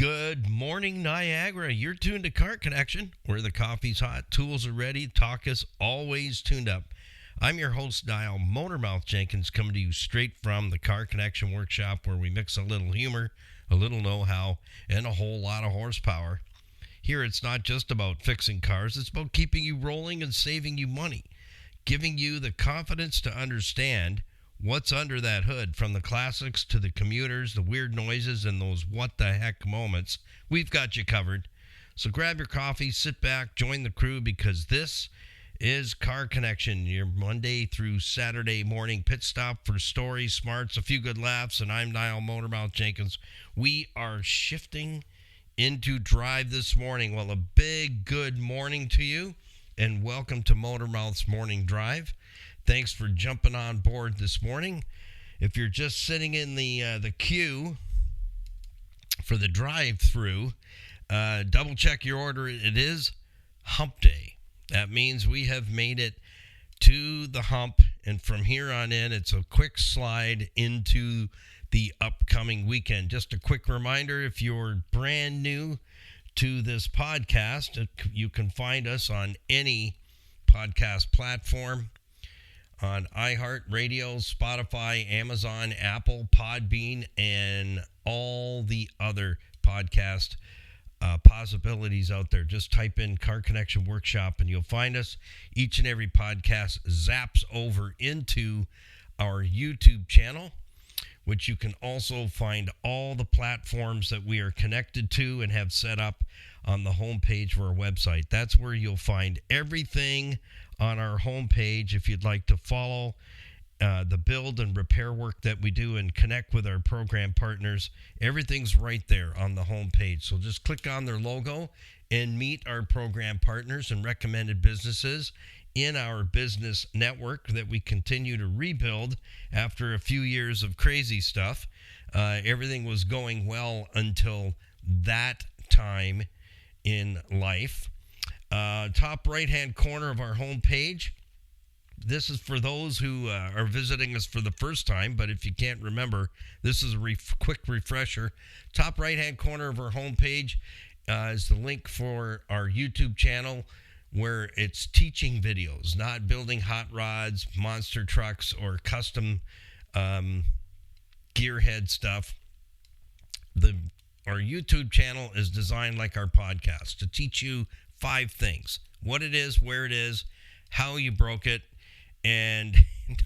Good morning, Niagara. You're tuned to Car Connection, where the coffee's hot, tools are ready, talk is always tuned up. I'm your host, Niall Motormouth Jenkins, coming to you straight from the Car Connection workshop, where we mix a little humor, a little know-how, and a whole lot of horsepower. Here, it's not just about fixing cars. It's about keeping you rolling and saving you money, giving you the confidence to understand what's under that hood, from the classics to the commuters, the weird noises, and those what-the-heck moments. We've got you covered. So grab your coffee, sit back, join the crew, because this is Car Connection, your Monday through Saturday morning pit stop for stories, smarts, a few good laughs, and I'm Niall Motormouth Jenkins. We are shifting into drive this morning. Well, a big good morning to you, and welcome to Motormouth's Morning Drive. Thanks for jumping on board this morning. If you're just sitting in the queue for the drive-through, double check your order. It is hump day. That means we have made it to the hump, and from here on in, it's a quick slide into the upcoming weekend. Just a quick reminder, if you're brand new to this podcast, you can find us on any podcast platform, on iHeartRadio, Spotify, Amazon, Apple, Podbean, and all the other podcast possibilities out there. Just type in Car Connection Workshop and you'll find us. Each and every podcast zaps over into our YouTube channel, which you can also find all the platforms that we are connected to and have set up on the homepage of our website. That's where you'll find everything on our homepage. If you'd like to follow the build and repair work that we do and connect with our program partners, everything's right there on the homepage. So just click on their logo and meet our program partners and recommended businesses in our business network that we continue to rebuild after a few years of crazy stuff. Everything was going well until that time in life. Top right-hand corner of our homepage. This is for those who are visiting us for the first time, but if you can't remember, this is a quick refresher. Top right-hand corner of our homepage is the link for our YouTube channel, where it's teaching videos, not building hot rods, monster trucks, or custom gearhead stuff. Our YouTube channel is designed like our podcast to teach you 5 things: what it is, where it is, how you broke it, and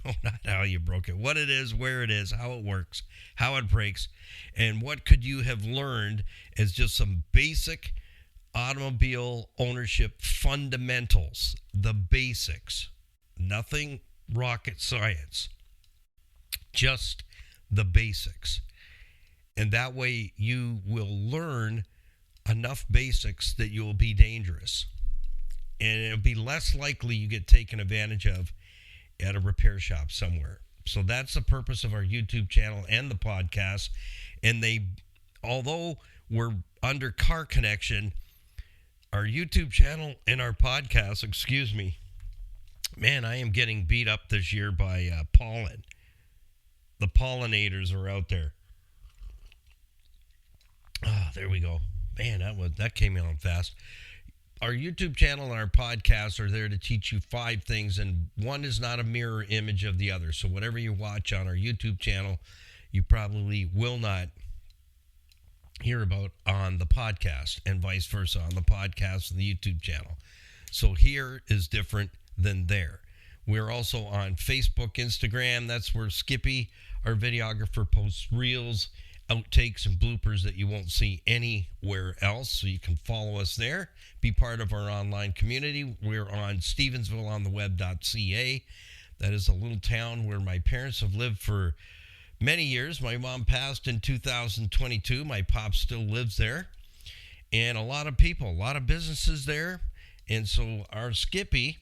no, not how you broke it, what it is, where it is, how it works, how it breaks, and what could you have learned as just some basic automobile ownership fundamentals, the basics, nothing rocket science, just the basics. And that way you will learn enough basics that you will be dangerous, and it'll be less likely you get taken advantage of at a repair shop somewhere. So that's the purpose of our YouTube channel and the podcast. And although we're under Car Connection, our YouTube channel and our podcast, man, I am getting beat up this year by pollen. The pollinators are out there. There we go. Man, that came on fast. Our YouTube channel and our podcast are there to teach you 5 things, and one is not a mirror image of the other. So whatever you watch on our YouTube channel, you probably will not hear about on the podcast, and vice versa on the podcast and the YouTube channel. So here is different than there. We're also on Facebook, Instagram. That's where Skippy, our videographer, posts reels, outtakes, and bloopers that you won't see anywhere else. So you can follow us there, be part of our online community. We're on Stevensvilleontheweb.ca. That is a little town where my parents have lived for many years. My mom passed in 2022. My pop still lives there. And a lot of people, a lot of businesses there. And so our Skippy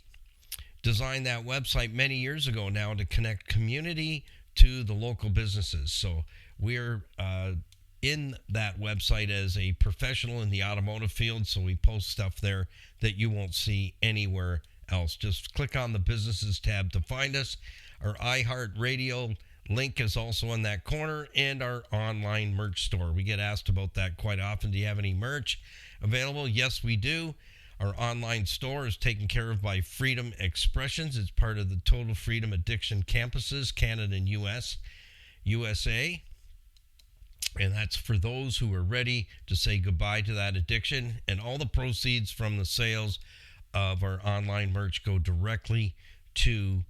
designed that website many years ago now to connect community to the local businesses. So we're in that website as a professional in the automotive field, so we post stuff there that you won't see anywhere else. Just click on the businesses tab to find us. Our iHeartRadio Link is also in that corner, and our online merch store. We get asked about that quite often. Do you have any merch available? Yes, we do. Our online store is taken care of by Freedom Expressions. It's part of the Total Freedom Addiction campuses, Canada and USA. And that's for those who are ready to say goodbye to that addiction. And all the proceeds from the sales of our online merch go directly to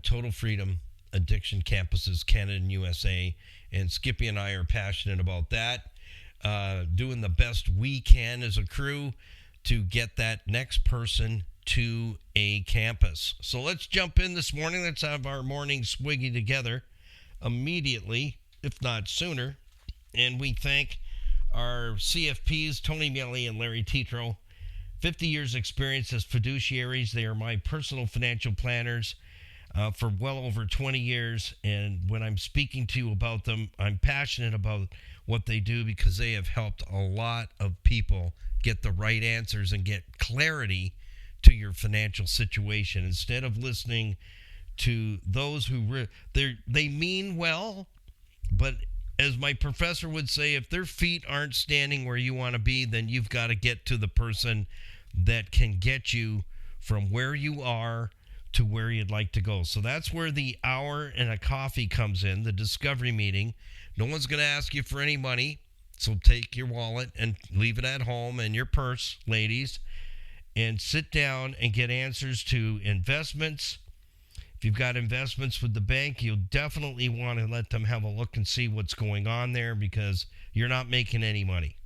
Total Freedom Addiction campuses, Canada and USA. And Skippy and I are passionate about that, doing the best we can as a crew to get that next person to a campus. So let's jump in this morning. Let's have our morning swiggy together immediately, if not sooner. And we thank our CFPs, Tony Mielli and Larry Tetro. 50 years experience as fiduciaries. They are my personal financial planners for well over 20 years. And when I'm speaking to you about them, I'm passionate about what they do because they have helped a lot of people get the right answers and get clarity to your financial situation. Instead of listening to those who they mean well, but as my professor would say, if their feet aren't standing where you want to be, then you've got to get to the person that can get you from where you are to where you'd like to go. So that's where the hour and a coffee comes in, the discovery meeting. No one's going to ask you for any money, so take your wallet and leave it at home and your purse, ladies, and sit down and get answers to investments. If you've got investments with the bank, you'll definitely want to let them have a look and see what's going on there because you're not making any money.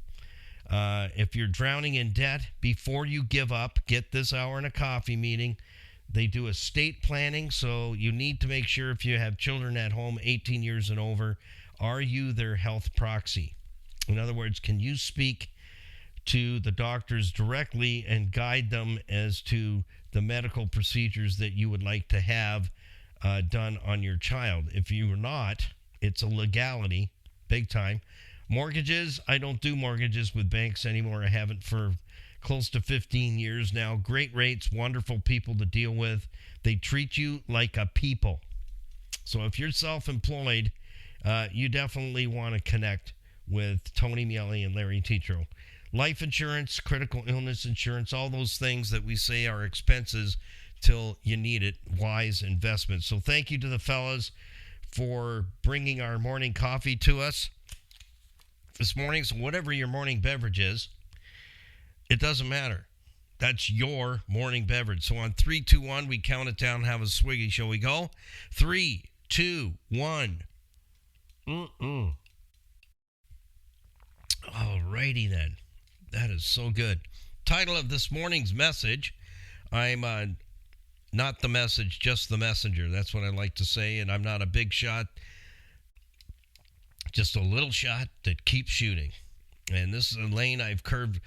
If you're drowning in debt, before you give up, get this hour and a coffee meeting. They do estate planning, so you need to make sure if you have children at home, 18 years and over, are you their health proxy? In other words, can you speak to the doctors directly and guide them as to the medical procedures that you would like to have done on your child? If you're not, it's a legality, big time. Mortgages, I don't do mortgages with banks anymore. I haven't for close to 15 years now. Great rates, wonderful people to deal with. They treat you like a people. So if you're self-employed, you definitely want to connect with Tony Mielli and Larry Tetro. Life insurance, critical illness insurance, all those things that we say are expenses till you need it, wise investments. So thank you to the fellas for bringing our morning coffee to us this morning. So whatever your morning beverage is, it doesn't matter. That's your morning beverage. So on 3, 2, 1, we count it down, have a swiggy. Shall we go? 3, 2, 1. Alrighty then. That is so good. Title of this morning's message, I'm not the message, just the messenger. That's what I like to say, and I'm not a big shot, just a little shot that keeps shooting. And this is a lane I've curved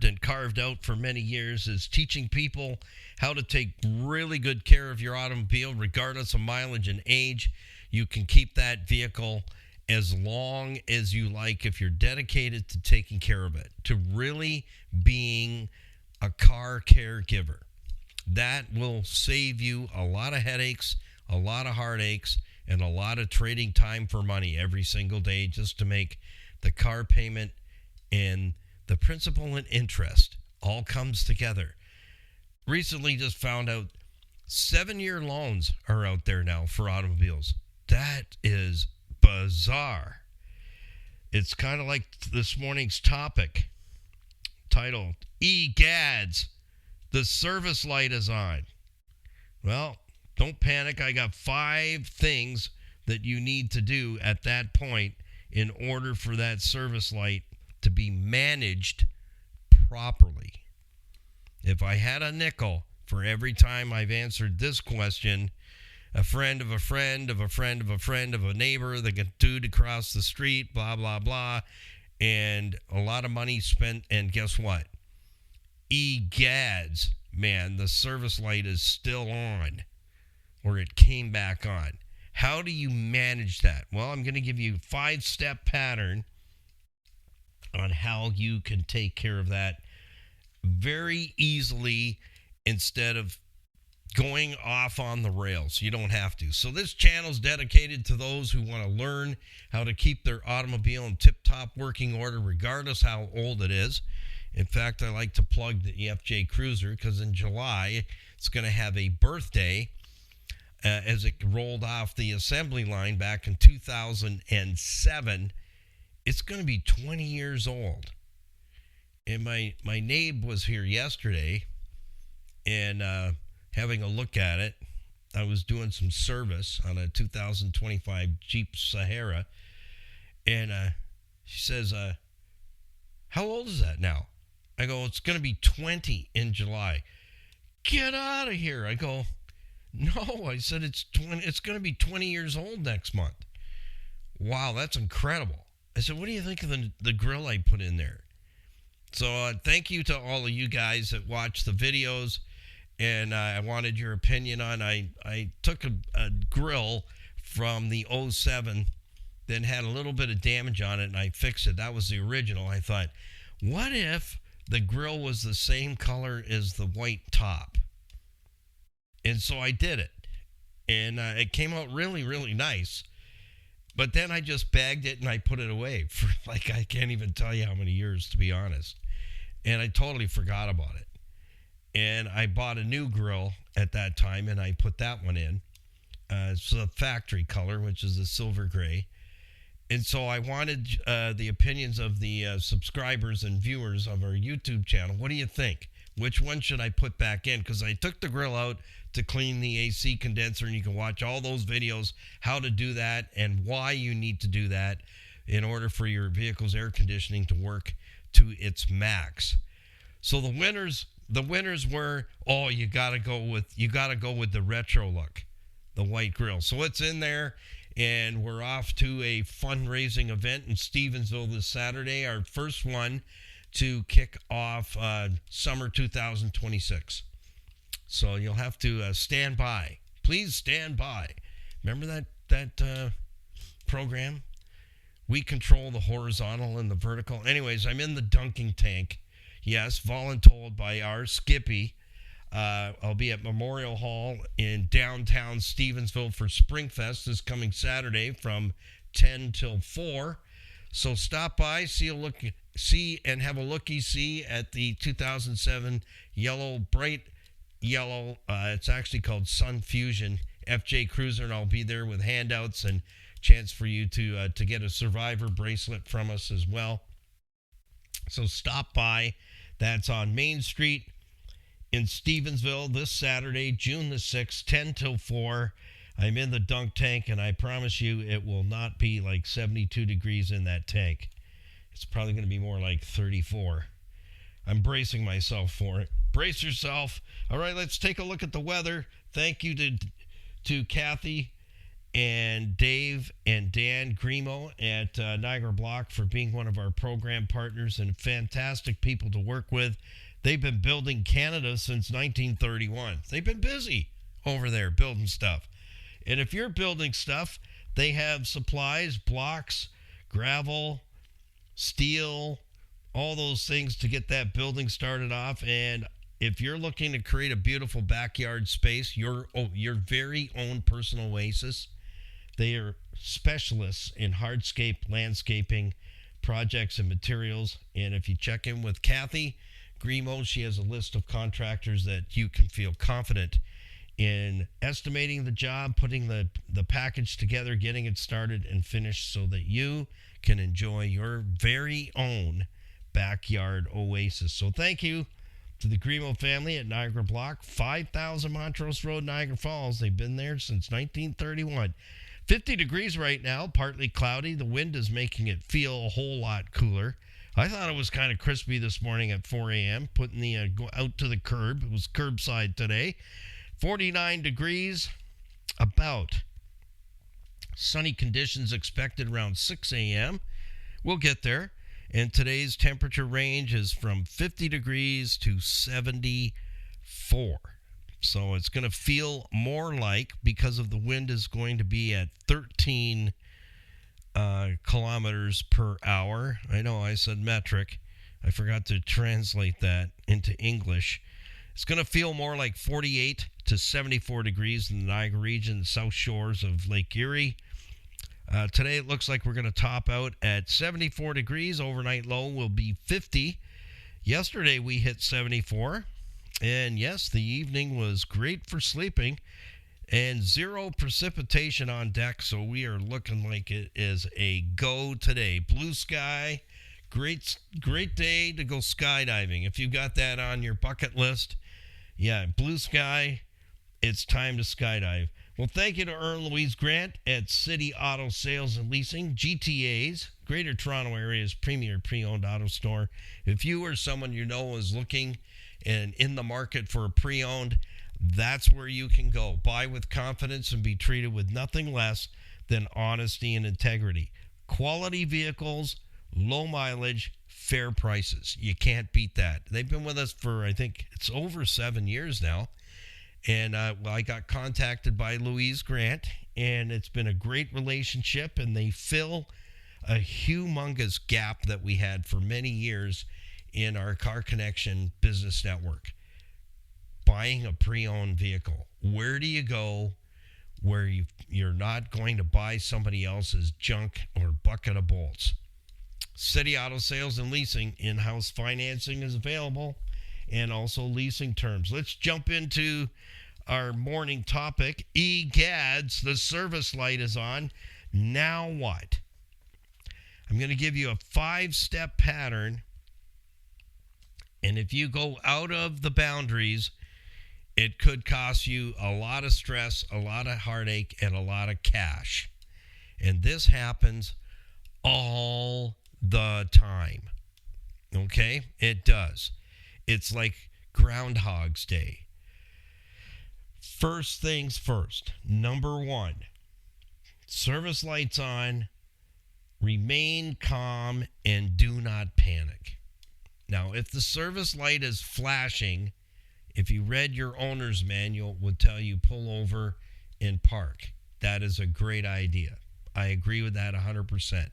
and carved out for many years, is teaching people how to take really good care of your automobile, regardless of mileage and age. You can keep that vehicle as long as you like if you're dedicated to taking care of it, to really being a car caregiver. That will save you a lot of headaches, a lot of heartaches, and a lot of trading time for money every single day just to make the car payment and the principal and interest all comes together. Recently just found out 7-year loans are out there now for automobiles. That is bizarre. It's kind of like this morning's topic titled, "Egads, the service light is on." Well, don't panic. I got 5 things that you need to do at that point in order for that service light to be managed properly. If I had a nickel for every time I've answered this question, a friend of a friend of a friend of a friend of a neighbor, the dude across the street, blah, blah, blah, and a lot of money spent, and guess what? Egads, man, the service light is still on, or it came back on. How do you manage that? Well, I'm going to give you a 5-step pattern on how you can take care of that very easily instead of going off on the rails. You don't have to. So this channel is dedicated to those who want to learn how to keep their automobile in tip-top working order regardless how old it is. In fact, I like to plug the EFJ Cruiser because in July it's going to have a birthday as it rolled off the assembly line back in 2007. It's going to be 20 years old. And my neighbor was here yesterday and having a look at it. I was doing some service on a 2025 Jeep Sahara. And she says, how old is that now? I go, it's going to be 20 in July. Get out of here. I go, no, I said it's going to be 20 years old next month. Wow, that's incredible. I said, what do you think of the grill I put in there? So thank you to all of you guys that watch the videos, and I wanted your opinion on. I took a grill from the 07, then had a little bit of damage on it, and I fixed it. That was the original. I thought, what if the grill was the same color as the white top? And so I did it, and it came out really, really nice. But then I just bagged it and I put it away for I can't even tell you how many years, to be honest. And I totally forgot about it. And I bought a new grill at that time and I put that one in. It's the factory color, which is the silver gray. And so I wanted the opinions of the subscribers and viewers of our YouTube channel. What do you think? Which one should I put back in? Because I took the grill out to clean the AC condenser, and you can watch all those videos, how to do that and why you need to do that in order for your vehicle's air conditioning to work to its max. So the winners were, you gotta go with the retro look, the white grill. So it's in there, and we're off to a fundraising event in Stevensville this Saturday, our first one to kick off summer 2026. So you'll have to stand by. Please stand by. Remember that program? We control the horizontal and the vertical. Anyways, I'm in the dunking tank. Yes, voluntold by our Skippy. I'll be at Memorial Hall in downtown Stevensville for Springfest this coming Saturday from 10 till 4. So stop by, see and have a looky-see at the 2007 bright yellow. It's actually called Sun Fusion FJ Cruiser, and I'll be there with handouts and chance for you to get a survivor bracelet from us as well. So stop by. That's on Main Street in Stevensville this Saturday, June the 6th, 10 till 4. I'm in the dunk tank, and I promise you it will not be like 72 degrees in that tank. It's probably going to be more like 34. I'm bracing myself for it. Brace yourself. All right, let's take a look at the weather. Thank you to Kathy and Dave and Dan Grimo at Niagara Block for being one of our program partners and fantastic people to work with. They've been building Canada since 1931. They've been busy over there building stuff. And if you're building stuff, they have supplies, blocks, gravel, steel, all those things to get that building started off. And if you're looking to create a beautiful backyard space, your very own personal oasis, they are specialists in hardscape landscaping projects and materials. And if you check in with Kathy Grimo, she has a list of contractors that you can feel confident in estimating the job, putting the package together, getting it started and finished so that you can enjoy your very own backyard oasis. So thank you to the Grimo family at Niagara Block, 5000 Montrose Road, Niagara Falls. They've been there since 1931. 50 degrees right now, partly cloudy. The wind is making it feel a whole lot cooler. I thought it was kind of crispy this morning at 4 a.m., putting the out to the curb. It was curbside today. 49 degrees, about. Sunny conditions expected around 6 a.m. We'll get there. And today's temperature range is from 50 degrees to 74. So it's going to feel more like, because of the wind is going to be at 13 kilometers per hour. I know I said metric. I forgot to translate that into English. It's going to feel more like 48 to 74 degrees in the Niagara region, the south shores of Lake Erie. Today it looks like we're going to top out at 74 degrees. Overnight low will be 50. Yesterday we hit 74. And yes, the evening was great for sleeping. And zero precipitation on deck, so we are looking like it is a go today. Blue sky, great day to go skydiving. If you've got that on your bucket list, yeah, blue sky, it's time to skydive. Well, thank you to Earl Louise Grant at City Auto Sales and Leasing, GTA's, Greater Toronto Area's premier pre-owned auto store. If you or someone you know is looking and in the market for a pre-owned, that's where you can go. Buy with confidence and be treated with nothing less than honesty and integrity. Quality vehicles, low mileage, fair prices. You can't beat that. They've been with us for, I think, it's over 7 years now. And I got contacted by Louise Grant, and it's been a great relationship, and they fill a humongous gap that we had for many years in our Car Connection business network. Buying a pre-owned vehicle. Where do you go where you're not going to buy somebody else's junk or bucket of bolts? City Auto Sales and Leasing, in-house financing is available, and also leasing terms. Let's jump into our morning topic. Egads, the service light is on. Now what? I'm going to give you a 5-step pattern, and if you go out of the boundaries, it could cost you a lot of stress, a lot of heartache, and a lot of cash. And this happens all the time. Okay? It does. It's like Groundhog's Day. First things first. Number 1, service lights on, remain calm, and do not panic. Now, if the service light is flashing, if you read your owner's manual, it would tell you pull over and park. That is a great idea. I agree with that 100%. If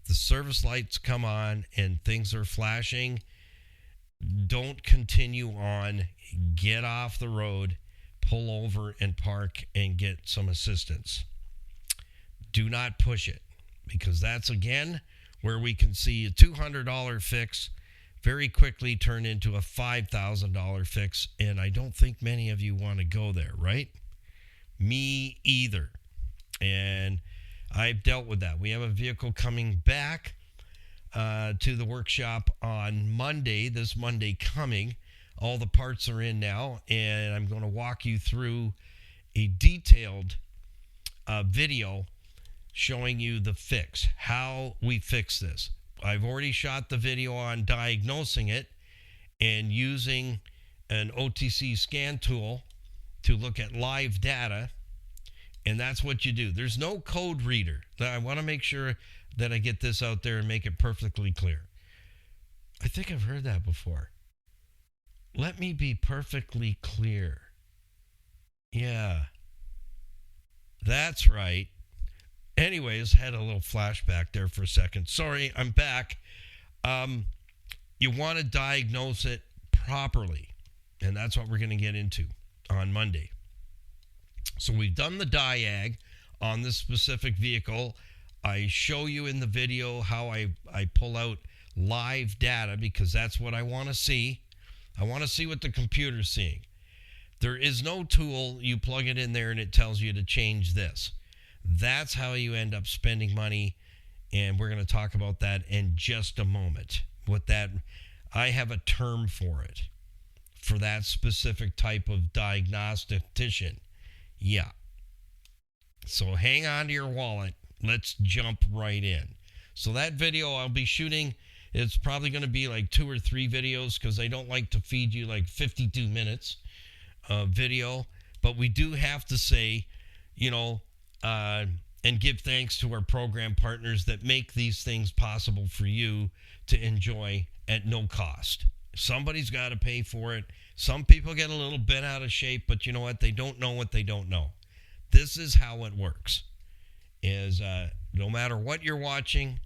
the service lights come on and things are flashing, don't continue on. Get off the road, pull over and park and get some assistance. Do not push it, because that's, again, where we can see a $200 fix very quickly turn into a $5,000 fix, and I don't think many of you want to go there, right? Me either. And I've dealt with that. We have a vehicle coming back to the workshop on Monday, this Monday coming. All the parts are in now, and I'm going to walk you through a detailed video showing you the fix, how we fix this. I've already shot the video on diagnosing it and using an OTC scan tool to look at live data, and that's what you do. There's no code reader. I want to make sure that I get this out there and make it perfectly clear. I think I've heard that before. Let me be perfectly clear. Yeah, that's right. Anyways, had a little flashback there for a second. Sorry, I'm back. You want to diagnose it properly, and that's what we're going to get into on Monday. So we've done the diag on this specific vehicle. I show you in the video how I pull out live data, because that's what I want to see. I want to see what the computer's seeing. There is no tool. You plug it in there and it tells you to change this. That's how you end up spending money, and we're going to talk about that in just a moment. What that, I have a term for it, for that specific type of diagnostician. Yeah. So hang on to your wallet. Let's jump right in. So that video I'll be shooting, it's probably going to be like 2 or 3 videos, because I don't like to feed you like 52 minutes of video. But we do have to say, and give thanks to our program partners that make these things possible for you to enjoy at no cost. Somebody's got to pay for it. Some people get a little bent out of shape, but you know what? They don't know what they don't know. This is how it works. No matter what you're watching,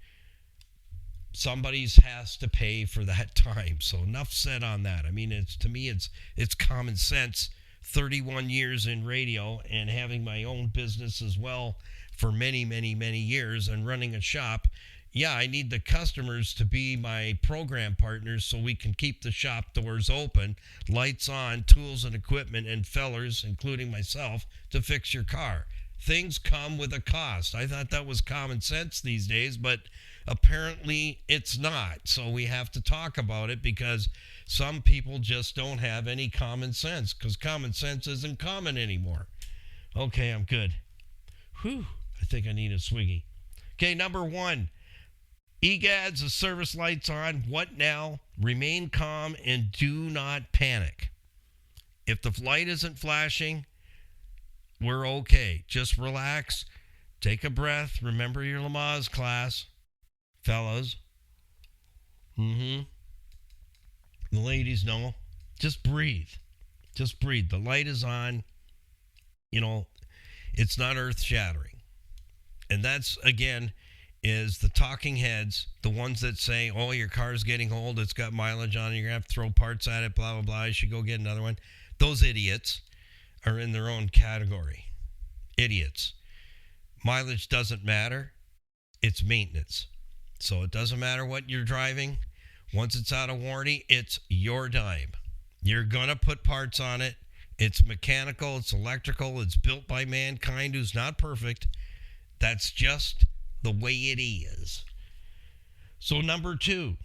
somebody's has to pay for that time. So enough said on that. I mean, it's common sense. 31 years in radio and having my own business as well for many, many, many years and running a shop. Yeah, I need the customers to be my program partners so we can keep the shop doors open, lights on, tools and equipment, and fellers, including myself, to fix your car. Things come with a cost. I thought that was common sense these days, but apparently it's not. So we have to talk about it because some people just don't have any common sense because common sense isn't common anymore. Okay, I'm good. Whew, I think I need a swiggy. Okay, number 1. EGADS, the service lights on. What now? Remain calm and do not panic. If the light isn't flashing, we're okay. Just relax. Take a breath. Remember your Lamaze class, fellas. The ladies know. Just breathe. Just breathe. The light is on. It's not earth-shattering. And that's, again, is the talking heads, the ones that say, oh, your car's getting old, it's got mileage on it, you're going to have to throw parts at it, blah, blah, blah, you should go get another one. Those idiots are in their own category. Idiots. Mileage doesn't matter. It's maintenance. So it doesn't matter what you're driving. Once it's out of warranty, it's your dime. You're going to put parts on it. It's mechanical, it's electrical, it's built by mankind who's not perfect. That's just the way it is. So number 2,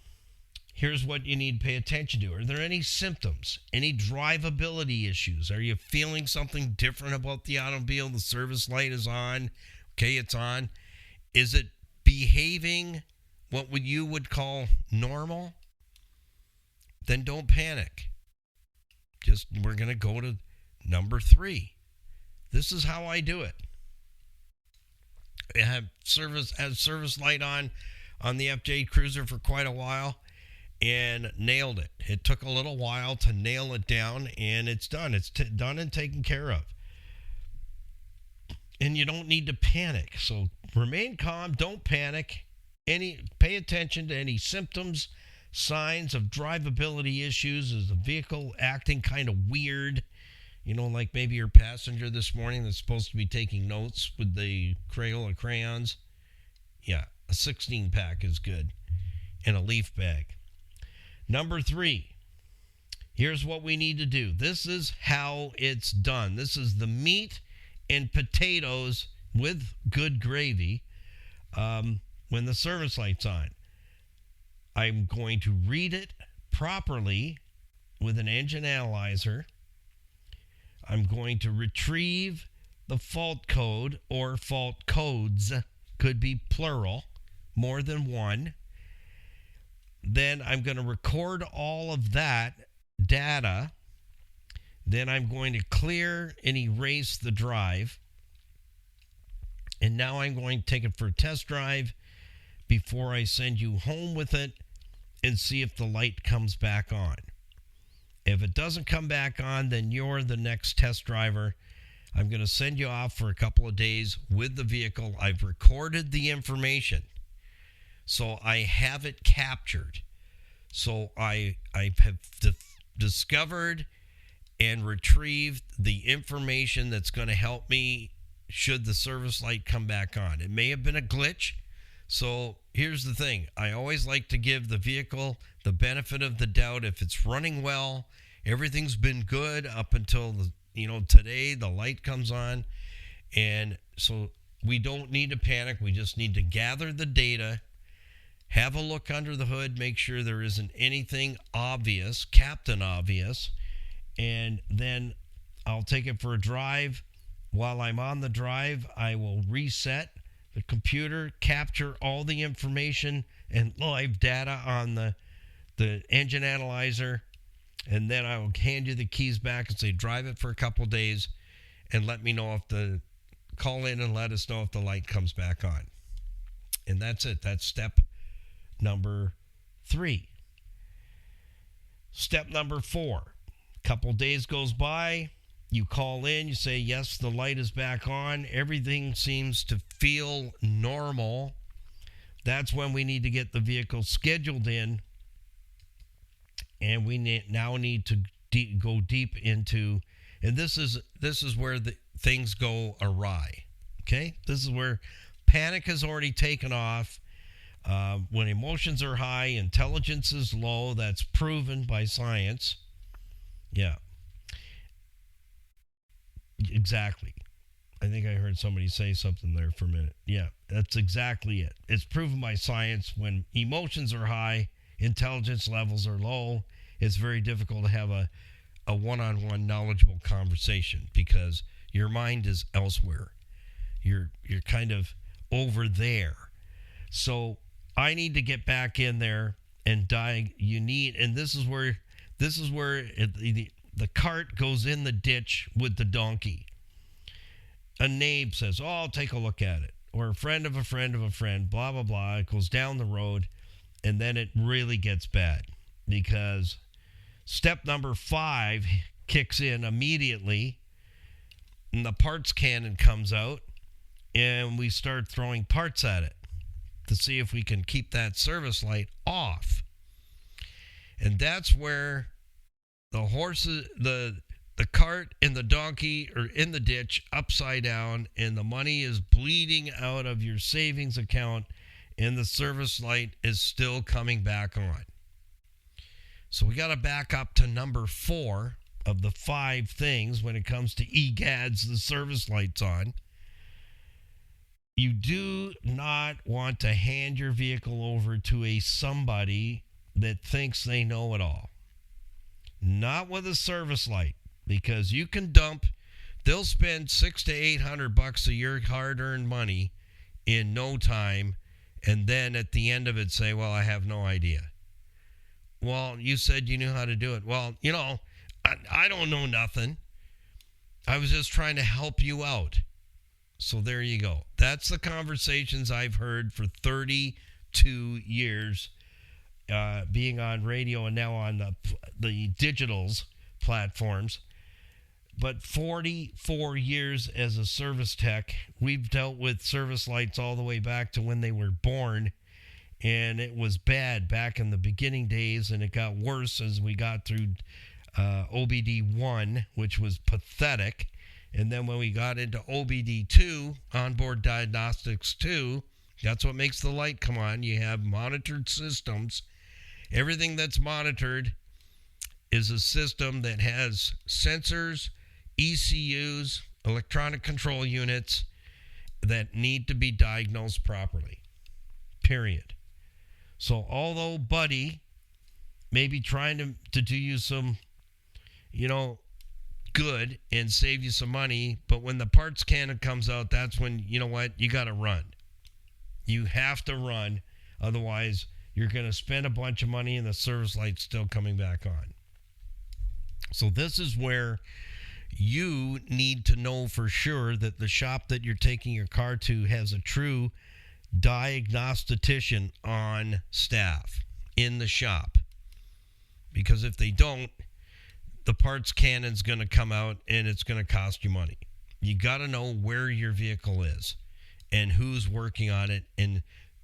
here's what you need to pay attention to. Are there any symptoms, any drivability issues? Are you feeling something different about the automobile? The service light is on. Okay, it's on. Is it behaving what you would call normal? Then don't panic. We're going to go to number 3. This is how I do it. I have service light on the FJ Cruiser for quite a while and nailed it. It took a little while to nail it down, and it's done. It's done and taken care of. And you don't need to panic. So remain calm. Don't panic. Pay attention to any symptoms, signs of drivability issues. Is the vehicle acting kind of weird? Like maybe your passenger this morning that's supposed to be taking notes with the Crayola crayons. Yeah, a 16-pack is good. And a leaf bag. Number 3, here's what we need to do. This is how it's done. This is the meat and potatoes with good gravy when the service light's on. I'm going to read it properly with an engine analyzer. I'm going to retrieve the fault code or fault codes, could be plural, more than one. Then I'm going to record all of that data. Then I'm going to clear and erase the drive. And now I'm going to take it for a test drive before I send you home with it and see if the light comes back on. If it doesn't come back on, then you're the next test driver. I'm going to send you off for a couple of days with the vehicle. I've recorded the information, so I have it captured. So I have discovered and retrieved the information that's going to help me should the service light come back on. It may have been a glitch. So here's the thing. I always like to give the vehicle the benefit of the doubt. If it's running well, everything's been good up until today, the light comes on. And so we don't need to panic. We just need to gather the data, have a look under the hood, make sure there isn't anything obvious, Captain Obvious, and then I'll take it for a drive. While I'm on the drive, I will reset the computer, capture all the information and live data on the engine analyzer, and then I will hand you the keys back and say, drive it for a couple days and let me know call in and let us know if the light comes back on. And that's it. That's step number 3. Step number 4. A couple days goes by. You call in, you say, yes, the light is back on. Everything seems to feel normal. That's when we need to get the vehicle scheduled in, and we now need to go deep into, and this is where things go awry. Okay, this is where panic has already taken off. When emotions are high, intelligence is low. That's proven by science. Yeah, exactly. I think I heard somebody say something there for a minute. Yeah, that's exactly it. It's proven by science. When emotions are high, intelligence levels are low, it's very difficult to have a one-on-one knowledgeable conversation because your mind is elsewhere. You're kind of over there. So I need to get back in there and and this is where the cart goes in the ditch with the donkey. A neighbor says, "Oh, I'll take a look at it." Or a friend of a friend of a friend, blah, blah, blah. It goes down the road, and then it really gets bad because step number 5 kicks in immediately, and the parts cannon comes out, and we start throwing parts at it to see if we can keep that service light off. And that's where the cart and the donkey are in the ditch upside down, and the money is bleeding out of your savings account, and the service light is still coming back on. So we got to back up to number 4 of the 5 things when it comes to EGADS, the service light's on. You do not want to hand your vehicle over to somebody that thinks they know it all. Not with a service light. Because you can they'll spend $600 to $800 a year hard-earned money in no time, and then at the end of it say, "Well, I have no idea." Well, you said you knew how to do it. Well, I don't know nothing. I was just trying to help you out. So there you go. That's the conversations I've heard for 32 years being on radio and now on the digitals platforms. But 44 years as a service tech, we've dealt with service lights all the way back to when they were born. And it was bad back in the beginning days, and it got worse as we got through OBD1, which was pathetic. And then when we got into OBD2, onboard diagnostics 2, that's what makes the light come on. You have monitored systems. Everything that's monitored is a system that has sensors, ECUs, electronic control units that need to be diagnosed properly, period. So although Buddy may be trying to do you some, good and save you some money, but when the parts cannon comes out, that's when, you got to run. You have to run. Otherwise, you're going to spend a bunch of money and the service light's still coming back on. So this is where you need to know for sure that the shop that you're taking your car to has a true diagnostician on staff in the shop. Because if they don't, the parts cannon's going to come out and it's going to cost you money. You got to know where your vehicle is and who's working on it. And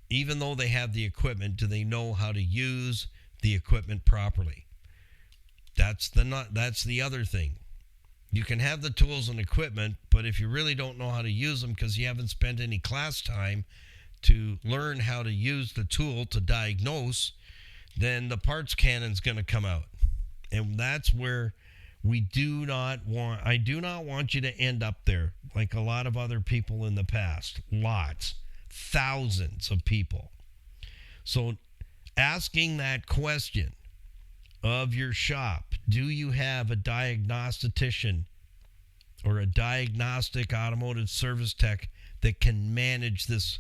even though they have the equipment, do they know how to use the equipment properly? That's the other thing. You can have the tools and equipment, but if you really don't know how to use them because you haven't spent any class time to learn how to use the tool to diagnose, then the parts cannon's going to come out. And that's where I do not want you to end up there like a lot of other people in the past. Thousands of people. So asking that question of your shop, do you have a diagnostician or a diagnostic automotive service tech that can manage this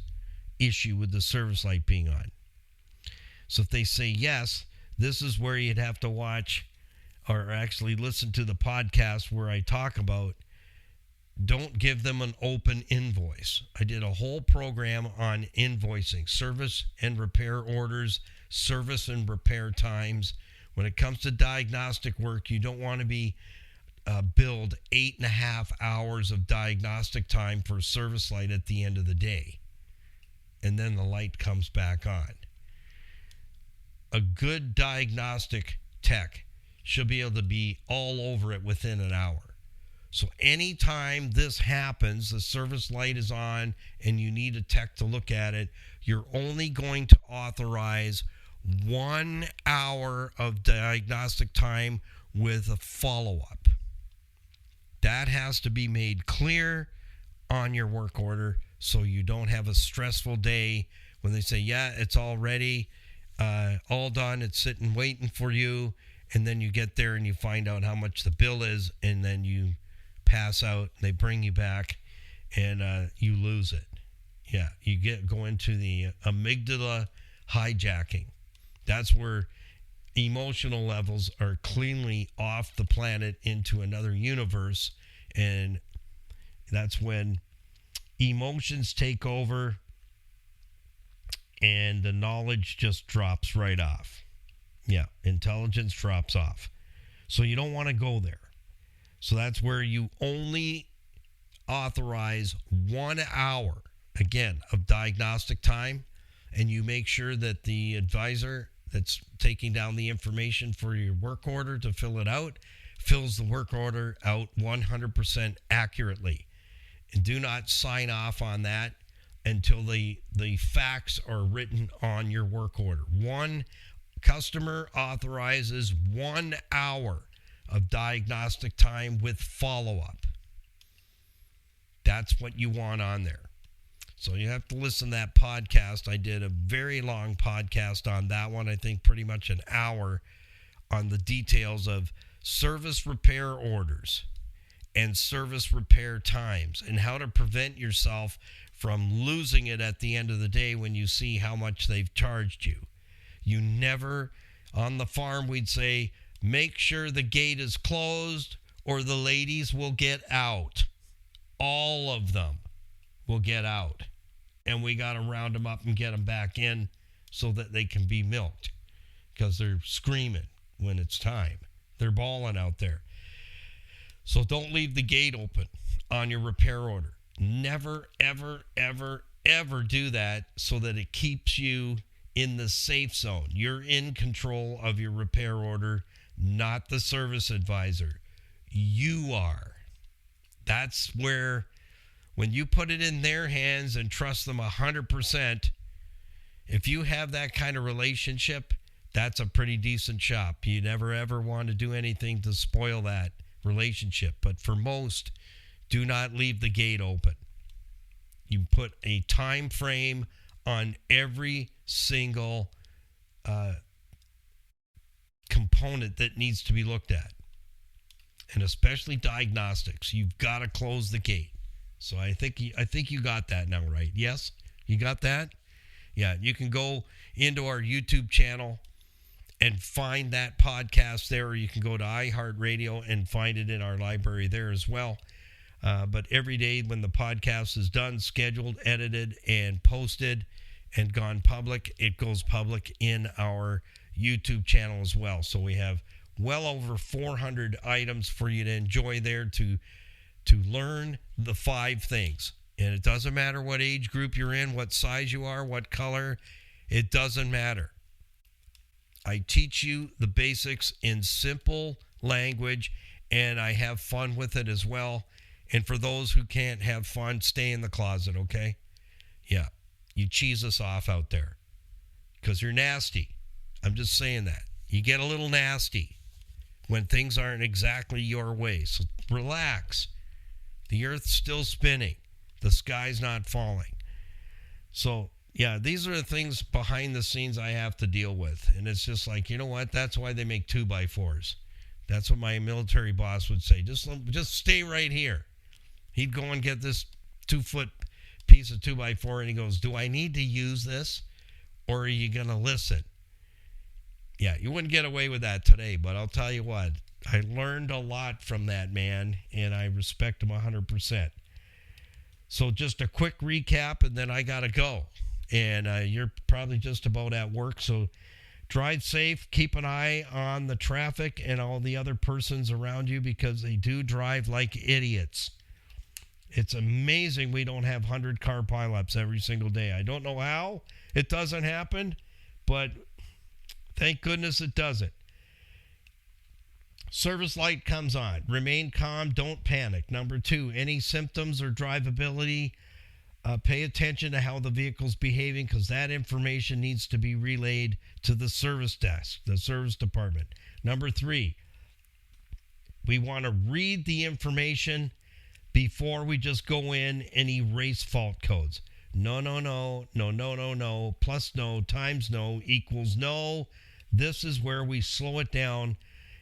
issue with the service light being on? So if they say yes, this is where you'd have to watch or actually listen to the podcast where I talk about don't give them an open invoice. I did a whole program on invoicing, service and repair orders, service and repair times. When it comes to diagnostic work, you don't want to be billed 8.5 hours of diagnostic time for a service light at the end of the day. and then the light comes back on. A good diagnostic tech should be able to be all over it within an hour. So anytime this happens, the service light is on and you need a tech to look at it, you're only going to authorize 1 hour of diagnostic time with a follow-up. That has to be made clear on your work order so you don't have a stressful day when they say, yeah, it's all ready, all done, it's sitting waiting for you, and then you get there and you find out how much the bill is, and then you pass out, they bring you back, and you lose it. Yeah, you go into the amygdala hijacking. That's where emotional levels are cleanly off the planet into another universe, and that's when emotions take over and the knowledge just drops right off. Yeah, intelligence drops off. So you don't want to go there. So that's where you only authorize 1 hour, again, of diagnostic time, and you make sure that the advisor that's taking down the information for your work order to fill it out fills the work order out 100% accurately. And do not sign off on that until the facts are written on your work order. One customer authorizes 1 hour of diagnostic time with follow-up. That's what you want on there. So you have to listen to that podcast. I did a very long podcast on that one. I think pretty much an hour on the details of service repair orders and service repair times and how to prevent yourself from losing it at the end of the day when you see how much they've charged you. You never, on the farm, we'd say, make sure the gate is closed or the ladies will get out. All of them will get out. And we got to round them up and get them back in so that they can be milked because they're screaming when it's time. They're bawling out there. So don't leave the gate open on your repair order. Never, ever, ever, ever do that so that it keeps you in the safe zone. You're in control of your repair order, not the service advisor. You are. That's where, when you put it in their hands and trust them 100%, if you have that kind of relationship, that's a pretty decent shop. You never ever want to do anything to spoil that relationship. But for most, do not leave the gate open. You put a time frame on every single component that needs to be looked at. And especially diagnostics. You've got to close the gate. So I think you got that now, right? Yes? You got that? Yeah, you can go into our YouTube channel and find that podcast there, or you can go to iHeartRadio and find it in our library there as well. But every day when the podcast is done, scheduled, edited, and posted and gone public, it goes public in our YouTube channel as well. So we have well over 400 items for you to enjoy there to learn the 5 things. And it doesn't matter what age group you're in, what size you are, what color, it doesn't matter. I teach you the basics in simple language, and I have fun with it as well. And for those who can't have fun, stay in the closet, okay? Yeah, you cheese us off out there because you're nasty. I'm just saying that. You get a little nasty when things aren't exactly your way. So relax. The earth's still spinning. The sky's not falling. So, yeah, these are the things behind the scenes I have to deal with. And it's just like, you know what? That's why they make 2x4s. That's what my military boss would say. Just stay right here. He'd go and get this 2-foot piece of 2x4 and he goes, do I need to use this or are you going to listen? Yeah, you wouldn't get away with that today, but I'll tell you what. I learned a lot from that man, and I respect him 100%. So just a quick recap, and then I got to go. And you're probably just about at work, so drive safe. Keep an eye on the traffic and all the other persons around you because they do drive like idiots. It's amazing we don't have 100 car pileups every single day. I don't know how it doesn't happen, but thank goodness it doesn't. Service light comes on. Remain calm. Don't panic. Number 2, any symptoms or drivability, pay attention to how the vehicle's behaving, because that information needs to be relayed to the service desk, the service department. Number 3, we want to read the information before we just go in and erase fault codes. No, no, no, no, no, no, no, plus no, times no, equals no. This is where we slow it down,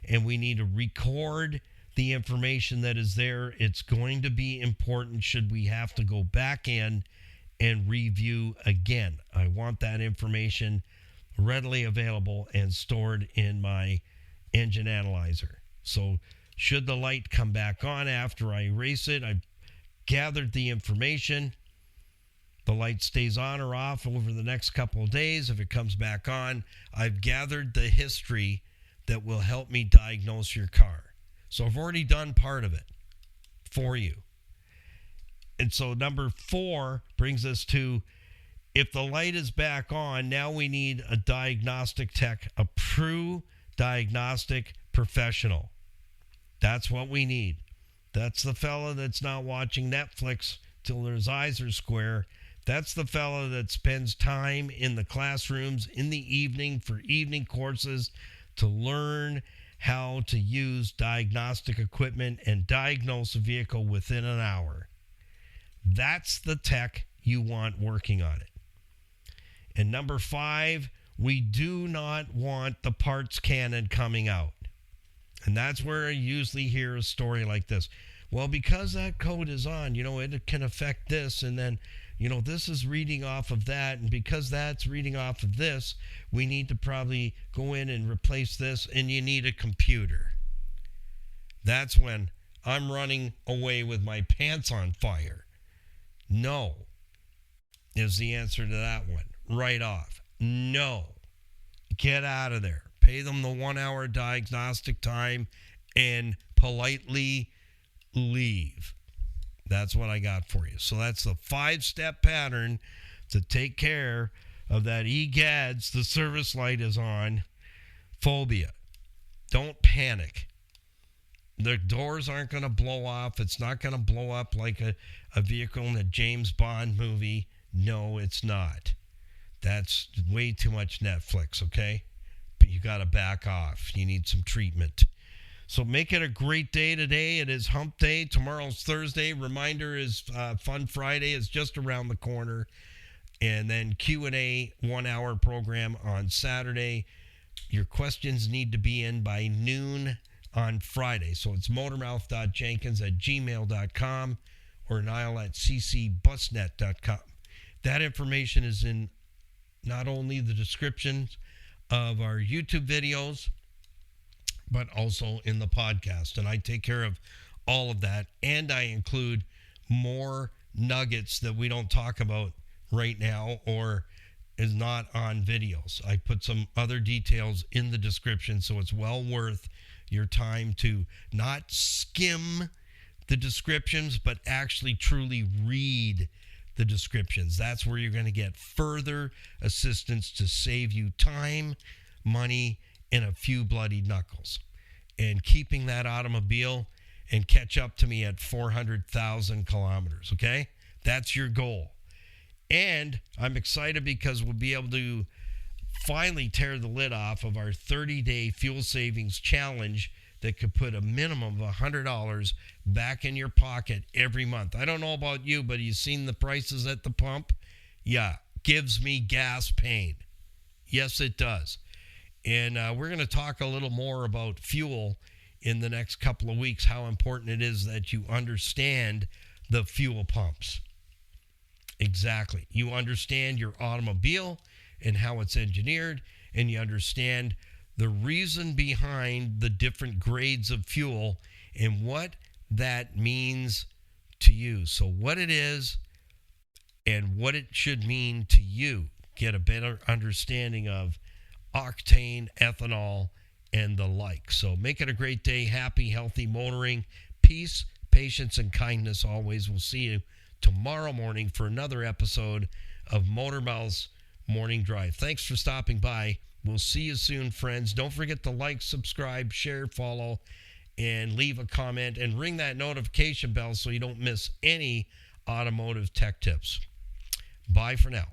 and we need to record the information that is there. It's going to be important should we have to go back in and review again. I want that information readily available and stored in my engine analyzer. So should the light come back on after I erase it, I've gathered the information. The light stays on or off over the next couple of days. If it comes back on, I've gathered the history that will help me diagnose your car. So I've already done part of it for you. And so number 4 brings us to, if the light is back on, now we need a diagnostic tech, a true diagnostic professional. That's what we need. That's the fella that's not watching Netflix till his eyes are square. That's the fella that spends time in the classrooms in the evening for evening courses to learn how to use diagnostic equipment and diagnose a vehicle within an hour. That's the tech you want working on it. And number 5, we do not want the parts cannon coming out. And that's where I usually hear a story like this. Well, because that code is on, it can affect this, and then, this is reading off of that, and because that's reading off of this, we need to probably go in and replace this, and you need a computer. That's when I'm running away with my pants on fire. No is the answer to that one. Right off. No. Get out of there. Pay them the 1 hour diagnostic time and politely leave. That's what I got for you. So that's the 5-step pattern to take care of that egads, the service light is on, phobia. Don't panic. The doors aren't going to blow off. It's not going to blow up like a vehicle in a James Bond movie. No, it's not. That's way too much Netflix, okay? But you got to back off. You need some treatment. So make it a great day today. It is hump day. Tomorrow's Thursday. Reminder is Fun Friday is just around the corner. And then Q&A 1 hour program on Saturday. Your questions need to be in by noon on Friday. So it's motormouth.jenkins@gmail.com or niall@ccbusnet.com. That information is in not only the descriptions of our YouTube videos, but also in the podcast. And I take care of all of that. And I include more nuggets that we don't talk about right now or is not on videos. I put some other details in the description, so it's well worth your time to not skim the descriptions, but actually truly read the descriptions. That's where you're going to get further assistance to save you time, money, and a few bloody knuckles. And keeping that automobile and catch up to me at 400,000 kilometers, okay? That's your goal. And I'm excited because we'll be able to finally tear the lid off of our 30-day fuel savings challenge that could put a minimum of $100 back in your pocket every month. I don't know about you, but you've seen the prices at the pump? Yeah, gives me gas pain. Yes, it does. And we're going to talk a little more about fuel in the next couple of weeks, how important it is that you understand the fuel pumps. Exactly. You understand your automobile and how it's engineered, and you understand the reason behind the different grades of fuel and what that means to you. So what it is and what it should mean to you. Get a better understanding of octane, ethanol, and the like. So make it a great day. Happy, healthy motoring. Peace, patience and kindness always. We'll see you tomorrow morning for another episode of Motormouth's Morning Drive. Thanks for stopping by. We'll see you soon, friends. Don't forget to like, subscribe, share, follow, and leave a comment, and ring that notification bell so you don't miss any automotive tech tips. Bye for now.